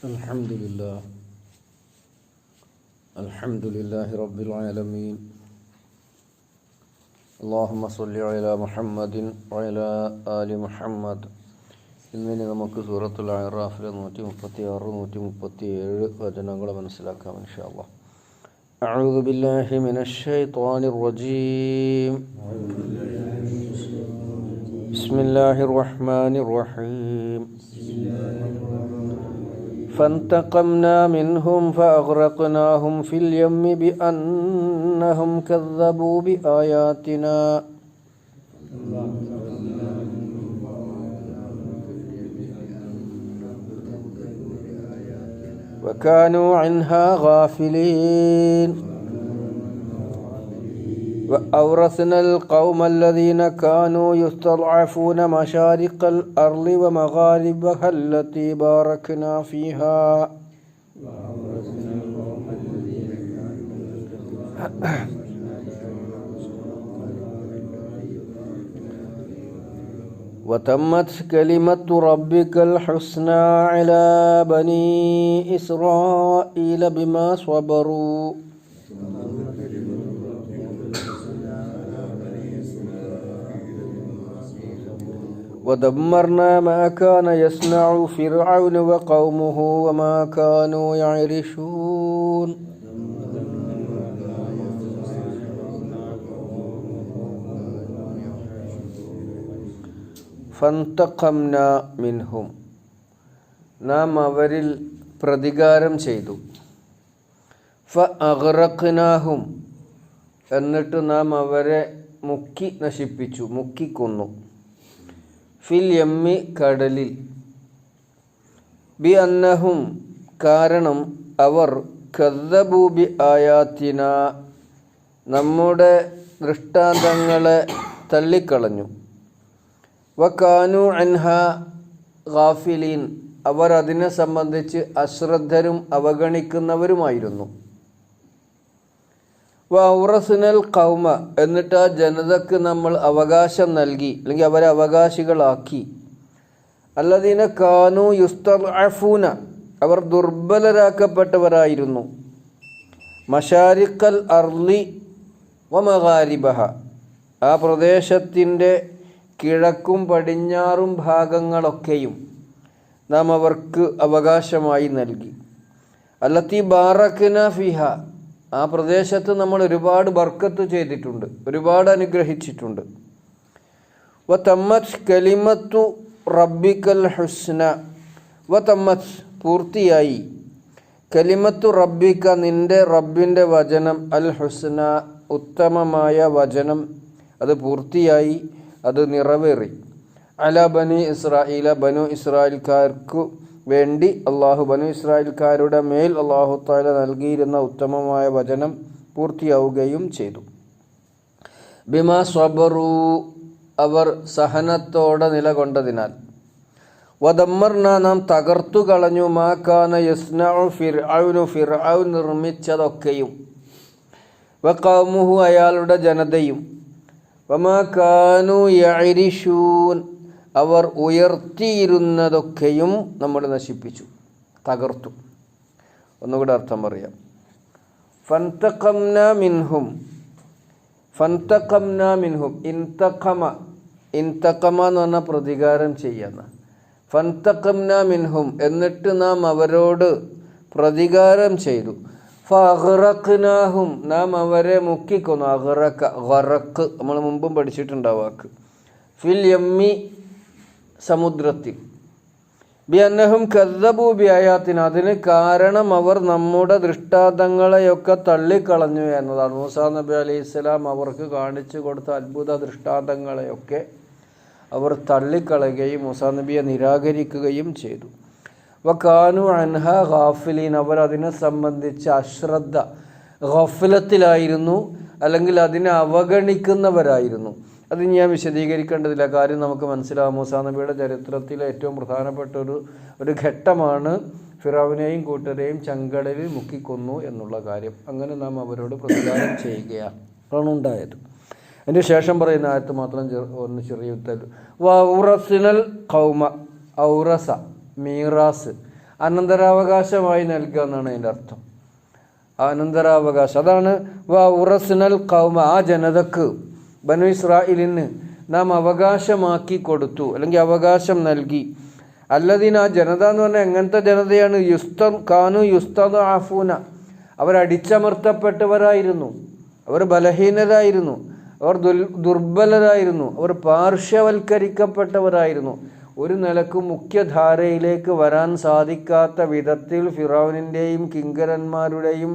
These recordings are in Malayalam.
الحمد لله رب العالمين. اللهم صل على محمد وعلى آل محمد. ഇന്നിനി നമുക്ക് സൂറത്തുൽ അറാഫിലെ 136-137 വചനങ്ങൾ മനസ്സിലാക്കാം ഇൻഷാ അല്ലാഹ്. അഊദു ബില്ലാഹി മിനശ് ശൈത്വാനിർ റജീം. ബിസ്മില്ലാഹിർ റഹ്മാനിർ റഹീം. فانتقمنا منهم فأغرقناهم في اليم بأنهم كذبوا بآياتنا وكانوا عنها غافلين وأورثنا القوم الذين كانوا يستضعفون مشارق الأرض ومغاربها التي باركنا فيها وتمت كلمة ربك الحسنى على بني إسرائيل بما صبروا ودمرنا ما كان يصنع فرعون وقومه وما كانوا يعرشون فانتقمنا منهم നാം അവരിൽ പ്രതികാരം ചെയ്തു. ഫഅഗ്റഖ്നാഹും എന്നിട്ട് നാം അവരെ മുക്കി നശിപ്പിച്ചു, മുക്കിക്കൊന്നു. ഫിൽ യമ്മി കടലിൽ. ബി അന്നഹും കാരണം അവർ കദ്ദബൂ ബി ആയാത്തിന നമ്മുടെ ദൃഷ്ടാന്തങ്ങളെ തള്ളിക്കളഞ്ഞു. വകാനു അൻഹ ഗാഫിലീൻ അവർ അതിനെ സംബന്ധിച്ച് അശ്രദ്ധരും അവഗണിക്കുന്നവരുമായിരുന്നു. വൗറസ്നൽ ഖൗമ എന്നിട്ട് ആ ജനതക്ക് നമ്മൾ അവകാശം നൽകി, അല്ലെങ്കിൽ അവരെ അവകാശികളാക്കി. അല്ലദീന കാനു യുസ്തദ്അഫൂന അവർ ദുർബലരാക്കപ്പെട്ടവരായിരുന്നു. മശാരിഖൽ അർളി വമഗാരിബഹ ആ പ്രദേശത്തിൻ്റെ കിഴക്കും പടിഞ്ഞാറും ഭാഗങ്ങളൊക്കെയും നാം അവർക്ക് അവകാശമായി നൽകി. അല്ലത്തി ബാറക്ന ഫിഹ ആ പ്രദേശത്ത് നമ്മൾ ഒരുപാട് ബർക്കത്ത് ചെയ്തിട്ടുണ്ട്, ഒരുപാട് അനുഗ്രഹിച്ചിട്ടുണ്ട്. വതമ്മത് കലിമത്തു റബ്ബിക്കൽ ഹുസ്ന വതമ്മത് പൂർത്തിയായി. കലിമത്തു റബ്ബിക്ക നിൻ്റെ റബ്ബിൻ്റെ വചനം, അൽ ഹുസ്ന ഉത്തമമായ വചനം, അത് പൂർത്തിയായി, അത് നിറവേറി. അല ബനി ഇസ്രായേല ബനു ഇസ്രായേൽക്കാർക്ക് വേണ്ടി അള്ളാഹു ബനു ഇസ്രായേൽക്കാരുടെ മേൽ അള്ളാഹു തആല നൽകിയിരുന്ന ഉത്തമമായ വചനം പൂർത്തിയാവുകയും ചെയ്തു. ബിമാ സ്വബറു അവർ സഹനത്തോടെ നിലകൊണ്ടതിനാൽ. വദമ്മർന നാം തകർത്തു കളഞ്ഞു. മാ കാന യസ്നഉ ഫിർഔനു ഫിർഔൻ നിർമ്മിച്ചതൊക്കെയും. വഖൗമുഹു അയാളുടെ ജനതയും. വമാ കാനു യഅരിഷൂൻ അവർ ഉയർത്തിയിരുന്നതൊക്കെയും നമ്മൾ നശിപ്പിച്ചു, തകർത്തു. ഒന്നുകൂടെ അർത്ഥം പറയാം. ഫന്തഖംന മിൻഹും ഫന്തഖംന മിൻഹും ഇൻതഖമ ഇൻതഖമ എന്ന് പറഞ്ഞാൽ പ്രതികാരം ചെയ്യുന്ന. ഫന്തഖംന മിൻഹും എന്നിട്ട് നാം അവരോട് പ്രതികാരം ചെയ്തു. ഫഅഗ്റഖ്നാഹും നാം അവരെ മുക്കിക്കൊന്നു. അഗ്റഖ ഗറഖ് നമ്മൾ മുമ്പും പഠിച്ചിട്ടുണ്ടാവും വാക്ക്. ഫിൽ യമ്മി സമുദ്രത്തിൽ. ബി അന്നഹും കദ്ദബൂ ബി ആയാത്തിന അതിന് കാരണം അവർ നമ്മുടെ ദൃഷ്ടാന്തങ്ങളെയൊക്കെ തള്ളിക്കളഞ്ഞു എന്നതാണ്. മൂസാ നബി അലൈഹിസ്സലാം അവർക്ക് കാണിച്ചു കൊടുത്ത അത്ഭുത ദൃഷ്ടാന്തങ്ങളെയൊക്കെ അവർ തള്ളിക്കളയുകയും മൂസാ നബിയെ നിരാകരിക്കുകയും ചെയ്തു. വകാനു അൻഹ ഗാഫിലീൻ അവർ അതിനെ സംബന്ധിച്ച് അശ്രദ്ധ ഗഫലത്തിലായിരുന്നു, അല്ലെങ്കിൽ അതിനെ അവഗണിക്കുന്നവരായിരുന്നു. അത് ഞാൻ വിശദീകരിക്കേണ്ടതില്ല, കാര്യം നമുക്ക് മനസ്സിലാവും. മൂസാ നബിയുടെ ചരിത്രത്തിലെ ഏറ്റവും പ്രധാനപ്പെട്ട ഒരു ഘട്ടമാണ് ഫിറൗനെയും കൂട്ടരെയും ചെങ്കടലിൽ മുക്കിക്കൊന്നു എന്നുള്ള കാര്യം. അങ്ങനെ നാം അവരോട് പ്രതികാരം ചെയ്യുകയാണ് ഉണ്ടായത്. അതിന് ശേഷം പറയുന്ന ആയത്ത് മാത്രം ഒന്ന് ചെറിയ ഉത്തരം. വൗറസിനൽ ഖൗമ ഔറസ മീറാസ് അനന്തരാവകാശമായി നൽകുക എന്നാണ് അതിൻ്റെ അർത്ഥം. അനന്തരാവകാശം അതാണ് വ ഉറസ്നൽ ഖൗമ, ആ ജനതക്ക് ബനു ഇസ്രായേലിന് നാം അവകാശമാക്കി കൊടുത്തു, അല്ലെങ്കിൽ അവകാശം നൽകി. അല്ലദീന, ആ ജനത എന്ന് പറഞ്ഞാൽ എങ്ങനത്തെ ജനതയാണ്? യുസ്തദ്അഫൂന, അവർ അടിച്ചമർത്തപ്പെട്ടവരായിരുന്നു, അവർ ബലഹീനരായിരുന്നു, അവർ ദുർബലരായിരുന്നു, അവർ പാർശ്വവൽക്കരിക്കപ്പെട്ടവരായിരുന്നു. ഒരു നിലക്കും മുഖ്യധാരയിലേക്ക് വരാൻ സാധിക്കാത്ത വിധത്തിൽ ഫിറൗനിൻ്റെയും കിങ്കരന്മാരുടെയും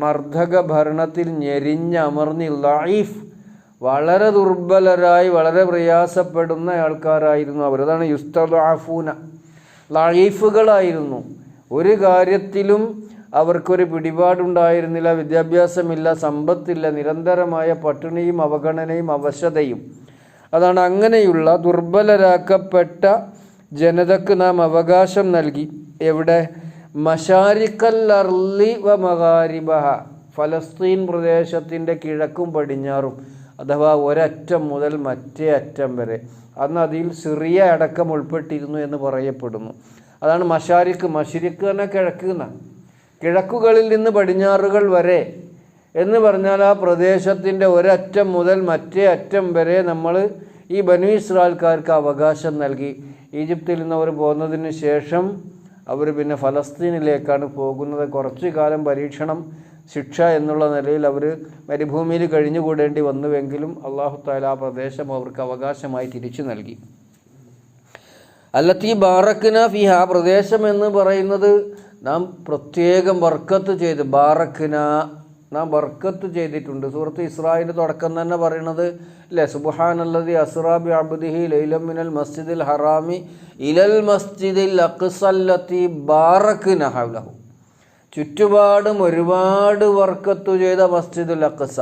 മർദ്ദക ഭരണത്തിൽ ഞെരിഞ്ഞമർന്നി ലഈഫ്, വളരെ ദുർബലരായി വളരെ പ്രയാസപ്പെടുന്ന ആൾക്കാരായിരുന്നു അവർ. അതാണ് യുസ്തദ്അഫൂന, ലഈഫുകളായിരുന്നു. ഒരു കാര്യത്തിലും അവർക്കൊരു പിടിപാടുണ്ടായിരുന്നില്ല, വിദ്യാഭ്യാസമില്ല, സമ്പത്തില്ല, നിരന്തരമായ പട്ടിണിയും അവഗണനയും അവശതയും. അതാണ് അങ്ങനെയുള്ള ദുർബലരാക്കപ്പെട്ട ജനതക്ക് നാം അവകാശം നൽകി. എവിടെ? മശാരിക്കൽ അർളി വ മഗാരിബഹ, ഫലസ്തീൻ പ്രദേശത്തിൻ്റെ കിഴക്കും പടിഞ്ഞാറും, അഥവാ ഒരറ്റം മുതൽ മറ്റേ അറ്റം വരെ. അന്ന് അതിൽ സിറിയ അടക്കം ഉൾപ്പെട്ടിരുന്നു എന്ന് പറയപ്പെടുന്നു. അതാണ് മശാരിക്ക്. മശരിക്ക് തന്നെ കിഴക്ക് എന്ന, കിഴക്കുകളിൽ നിന്ന് പടിഞ്ഞാറുകൾ വരെ എന്ന് പറഞ്ഞാൽ ആ പ്രദേശത്തിൻ്റെ ഒരറ്റം മുതൽ മറ്റേ അറ്റം വരെ നമ്മൾ ഈ ബനു ഇസ്രായേൽക്കാർക്ക് അവകാശം നൽകി. ഈജിപ്തിൽ നിന്ന് അവർ പോകുന്നതിന് ശേഷം അവർ പിന്നെ ഫലസ്തീനിലേക്കാണ് പോകുന്നത്. കുറച്ചു കാലം പരീക്ഷണം, ശിക്ഷ എന്നുള്ള നിലയിൽ അവർ മരുഭൂമിയിൽ കഴിഞ്ഞുകൂടേണ്ടി വന്നുവെങ്കിലും അല്ലാഹു തആല ആ പ്രദേശം അവർക്ക് അവകാശമായി തിരിച്ചു നൽകി. അല്ലത്തി ബാറക്ന ഫിഹ, ആ പ്രദേശം എന്ന് പറയുന്നത് നാം പ്രത്യേകം ബർക്കത്ത് ചെയ്ത്, ബാറക്ന നാം ബർക്കത്ത് ചെയ്തിട്ടുണ്ട്. സൂറത്ത് ഇസ്രായിൻ്റെ തുടക്കം തന്നെ പറയുന്നത് അല്ലേ, സുബ്ഹാനല്ലദി അസ്റാ ബിഅബ്ദിഹി ലൈലൻ മിനൽ മസ്ജിദിൽ ഹറാമി ഇലൽ മസ്ജിദിൽ അഖ്സല്ലത്തി ബാറക്ന ഹൗലഹു, ചുറ്റുപാടും ഒരുപാട് ബർക്കത്ത് ചെയ്ത മസ്ജിദുൽ അഖ്സ.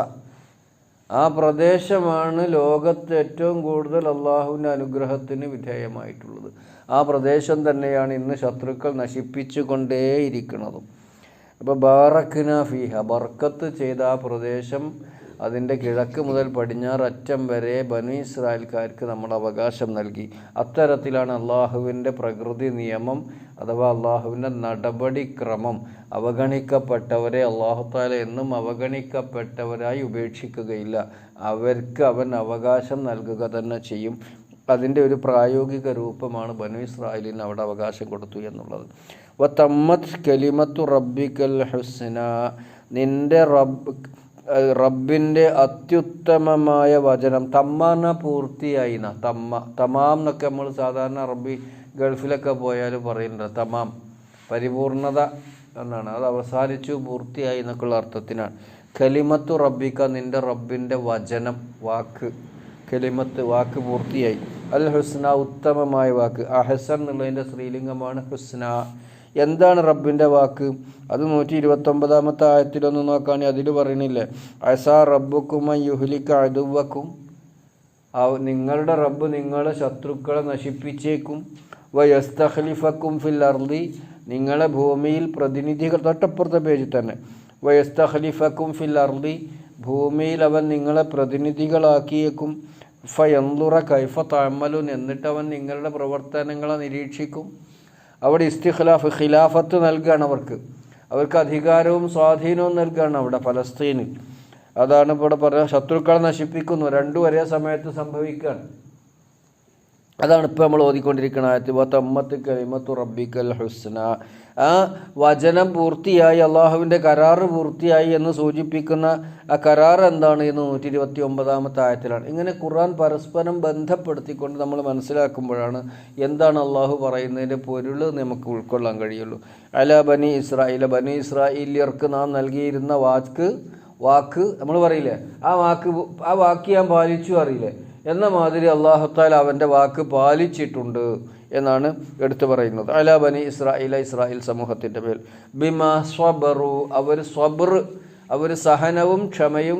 ആ പ്രദേശമാണ് ലോകത്ത് ഏറ്റവും കൂടുതൽ അള്ളാഹുവിൻ്റെ അനുഗ്രഹത്തിന് വിധേയമായിട്ടുള്ളത്. ആ പ്രദേശം തന്നെയാണ് ഇന്ന് ശത്രുക്കൾ നശിപ്പിച്ചു കൊണ്ടേയിരിക്കുന്നതും. അപ്പോൾ ബാറക്ന ഫീഹ, ബർക്കത്ത് ചെയ്ത ആ പ്രദേശം, അതിൻ്റെ കിഴക്ക് മുതൽ പടിഞ്ഞാറ് അറ്റം വരെ ബനു ഇസ്രായേൽക്കാർക്ക് നമ്മൾ അവകാശം നൽകി. അത്തരത്തിലാണ് അള്ളാഹുവിൻ്റെ പ്രകൃതി നിയമം അഥവാ അള്ളാഹുവിൻ്റെ നടപടിക്രമം. അവഗണിക്കപ്പെട്ടവരെ അള്ളാഹു തആല എന്നും അവഗണിക്കപ്പെട്ടവരായി ഉപേക്ഷിക്കുകയില്ല. അവർക്ക് അവൻ അവകാശം നൽകുക തന്നെ ചെയ്യും. അതിൻ്റെ ഒരു പ്രായോഗിക രൂപമാണ് ബനു ഇസ്രായേലിന് അവിടെ അവകാശം കൊടുത്തു എന്നുള്ളത്. വതമ്മത് കലിമത്തു റബ്ബിക്കൽ ഹുസ്ന, നിൻ്റെ റബ്ബിൻ്റെ അത്യുത്തമമായ വചനം. തമ്മാന പൂർത്തിയായി, തമാം എന്നൊക്കെ നമ്മൾ സാധാരണ അറബി ഗൾഫിലൊക്കെ പോയാൽ പറയുന്നുണ്ട്. തമാം പരിപൂർണത എന്നാണ്, അത് അവസാനിച്ചു, പൂർത്തിയായി എന്നൊക്കെയുള്ള അർത്ഥത്തിനാണ്. കലിമത്തു റബ്ബിക്ക, നിൻ്റെ റബ്ബിൻ്റെ വചനം, വാക്ക്. കലിമത്ത് വാക്ക് പൂർത്തിയായി. അൽ ഹുസ്ന, ഉത്തമമായ വാക്ക്. അഹസൻ എന്നുള്ളതിൻ്റെ സ്ത്രീലിംഗമാണ് ഹുസ്ന. എന്താണ് റബ്ബിൻ്റെ വാക്ക്? അത് 129 ആയത്തിലൊന്ന് നോക്കുകയാണെങ്കിൽ അതിൽ പറയണില്ലേ, അസാ റബ്ബുക്കും യുഹ്ലിക അദുവക്കും, നിങ്ങളുടെ റബ്ബ് നിങ്ങളെ ശത്രുക്കളെ നശിപ്പിച്ചേക്കും. വയസ്തഖ്ലിഫക്കും ഫിൽ അർളി, നിങ്ങളെ ഭൂമിയിൽ പ്രതിനിധികൾ, തൊട്ടപ്പുറത്തെ പേജിൽ തന്നെ, വയസ്തഖ്ലിഫക്കും ഫിൽ അർളി, ഭൂമിയിൽ അവൻ നിങ്ങളെ പ്രതിനിധികളാക്കിയേക്കും. ഫയൻളുറ കൈഫ തഅമലുൻ, എന്നിട്ട് അവൻ നിങ്ങളുടെ പ്രവർത്തനങ്ങളെ നിരീക്ഷിക്കും. അവിടെ ഇസ്തിഖ്ലാഫ്, ഖിലാഫത്ത് നൽകുകയാണ് അവർക്ക് അധികാരവും സ്വാധീനവും നൽകുകയാണ് അവിടെ ഫലസ്തീനിൽ. അതാണ് ഇവിടെ പറയുക, ശത്രുക്കളെ നശിപ്പിക്കുന്നു, രണ്ടും ഒരേ സമയത്ത് സംഭവിക്കുകയാണ്. അതാണ് ഇപ്പോൾ നമ്മൾ ഓതിക്കൊണ്ടിരിക്കുന്ന ആയത്ത്, വതമ്മത്ത് കലിമത്തു റബ്ബിക്കൽ ഹുസ്ന. ആ വചനം പൂർത്തിയായി, അള്ളാഹുവിൻ്റെ കരാറ് പൂർത്തിയായി എന്ന് സൂചിപ്പിക്കുന്ന ആ കരാർ എന്താണ് എന്ന് 129 ആയത്തിലാണ്. ഇങ്ങനെ ഖുർആൻ പരസ്പരം ബന്ധപ്പെടുത്തിക്കൊണ്ട് നമ്മൾ മനസ്സിലാക്കുമ്പോഴാണ് എന്താണ് അള്ളാഹു പറയുന്നതിൻ്റെ പൊരുൾ നമുക്ക് ഉൾക്കൊള്ളാൻ കഴിയുള്ളൂ. അലാ ബനി ഇസ്രായേൽ, ബനി ഇസ്രായേലിയർക്ക് നാം നൽകിയിരുന്ന വാക്ക് നമ്മൾ പറയില്ലേ, ആ വാക്ക് ഞാൻ പാലിച്ചു അറിയില്ലേ എന്ന മാതിരി അല്ലാഹു തആല അവൻ്റെ വാക്ക് പാലിച്ചിട്ടുണ്ട് എന്നാണ് എടുത്തു പറയുന്നത്. അലാ ബനി ഇസ്രായേൽ, ഇസ്രായേൽ സമൂഹത്തിൻ്റെ മേൽ. ബിമാ സ്വബറു, അവർ സഹനവും ക്ഷമയും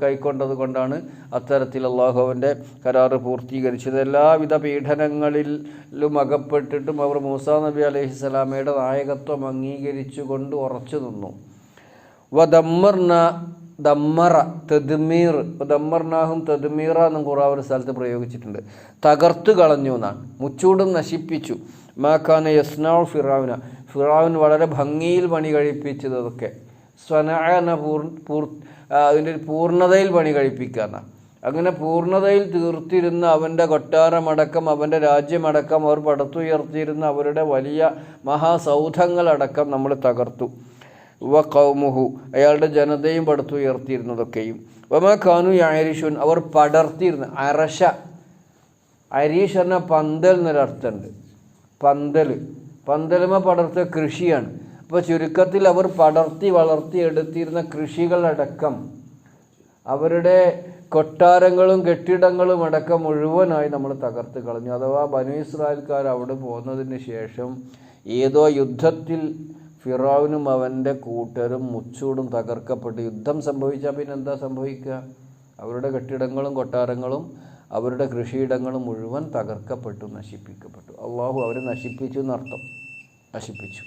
കൈക്കൊണ്ടത് കൊണ്ടാണ് അത്തരത്തിൽ അള്ളാഹു അവൻ്റെ കരാറ് പൂർത്തീകരിച്ചത്. എല്ലാവിധ പീഡനങ്ങളിലും അകപ്പെട്ടിട്ടും അവർ മൂസാ നബി അലൈഹിസ്സലാമയുടെ നായകത്വം അംഗീകരിച്ചു കൊണ്ട് ഉറച്ചു നിന്നു. ദമ്മർനാഹും തദ്മീറ എന്നും ഖുർആൻ ഒരു സ്ഥലത്ത് പ്രയോഗിച്ചിട്ടുണ്ട്. തകർത്തു കളഞ്ഞു എന്നാണ്, മുച്ചൂടും നശിപ്പിച്ചു. മാ കാന യസ്നഉ ഫിറഔൻ വളരെ ഭംഗിയിൽ പണി കഴിപ്പിച്ചതൊക്കെ. സ്വനഅന അതിൻ്റെ പൂർണ്ണതയിൽ പണി കഴിപ്പിക്കാന്ന, അങ്ങനെ പൂർണ്ണതയിൽ തീർത്തിരുന്ന അവൻ്റെ കൊട്ടാരമടക്കം അവൻ്റെ രാജ്യമടക്കം അവർ പടുത്തുയർത്തിയിരുന്ന അവരുടെ വലിയ മഹാസൗധങ്ങളടക്കം നമ്മൾ തകർത്തു. വ ഖൗമുഹു അയാളുടെ ജനതയും പടുത്തുയർത്തിയിരുന്നതൊക്കെയും. വമാ കാനു യഅരിഷുൻ അവർ പടർത്തിയിരുന്ന അറശ, അരീഷ് എന്ന പന്തൽ എന്നൊരർത്ഥമുണ്ട്. പന്തലുമ പടർത്തിയ കൃഷിയാണ്. അപ്പോൾ ചുരുക്കത്തിൽ അവർ പടർത്തി വളർത്തി എടുത്തിരുന്ന കൃഷികളടക്കം അവരുടെ കൊട്ടാരങ്ങളും കെട്ടിടങ്ങളും അടക്കം മുഴുവനായി നമ്മൾ തകർത്ത് കളഞ്ഞു. അഥവാ ബനൂ ഇസ്രായേൽക്കാർ അവിടെ പോകുന്നതിന് ശേഷം ഏതോ യുദ്ധത്തിൽ ഫിറഔനും അവൻ്റെ കൂട്ടരും മുച്ചൂടും തകർക്കപ്പെട്ട് യുദ്ധം സംഭവിച്ചാൽ പിന്നെ എന്താ സംഭവിക്കുക? അവരുടെ കെട്ടിടങ്ങളും കൊട്ടാരങ്ങളും അവരുടെ കൃഷിയിടങ്ങളും മുഴുവൻ തകർക്കപ്പെട്ടു, നശിപ്പിക്കപ്പെട്ടു. അള്ളാഹു അവരെ നശിപ്പിച്ചു എന്നർത്ഥം, നശിപ്പിച്ചു.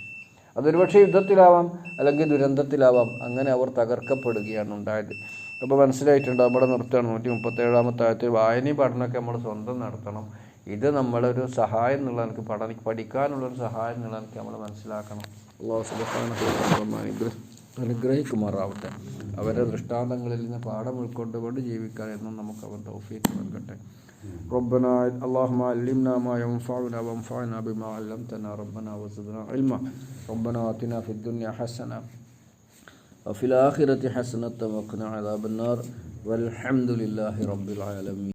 അതൊരു പക്ഷേ യുദ്ധത്തിലാവാം, അല്ലെങ്കിൽ ദുരന്തത്തിലാവാം. അങ്ങനെ അവർ തകർക്കപ്പെടുകയാണ് ഉണ്ടായത്. അപ്പോൾ മനസ്സിലായിട്ടുണ്ട്. അവിടെ നിർത്തുകയാണ്. 137-ാമത്തെ ആയത്തിൽ വായനയും പഠനമൊക്കെ നമ്മൾ സ്വന്തം നടത്തണം. ഇത് നമ്മളൊരു സഹായം എന്നുള്ള എനിക്ക് പഠിക്കാനുള്ളൊരു സഹായം എന്നുള്ള എനിക്ക് നമ്മൾ മനസ്സിലാക്കണം. അല്ലാഹു സുബ്ഹാനഹു വ തആല അനുഗ്രഹിക്കുമാറാവട്ടെ. അവരുടെ ദൃഷ്ടാന്തങ്ങളിൽ നിന്ന് പാഠം ഉൾക്കൊണ്ടുകൊണ്ട് ജീവിക്കാൻ എന്നും നമുക്ക് അവൻ തൗഫീഖ് നൽകട്ടെ. ربنا اللهم علمنا ما ينفعنا وانفعنا بما علمتنا ربنا وزدنا علما ربنا آتنا في الدنيا حسنة وفي الآخرة حسنة وقنا عذاب النار والحمد لله رب العالمين.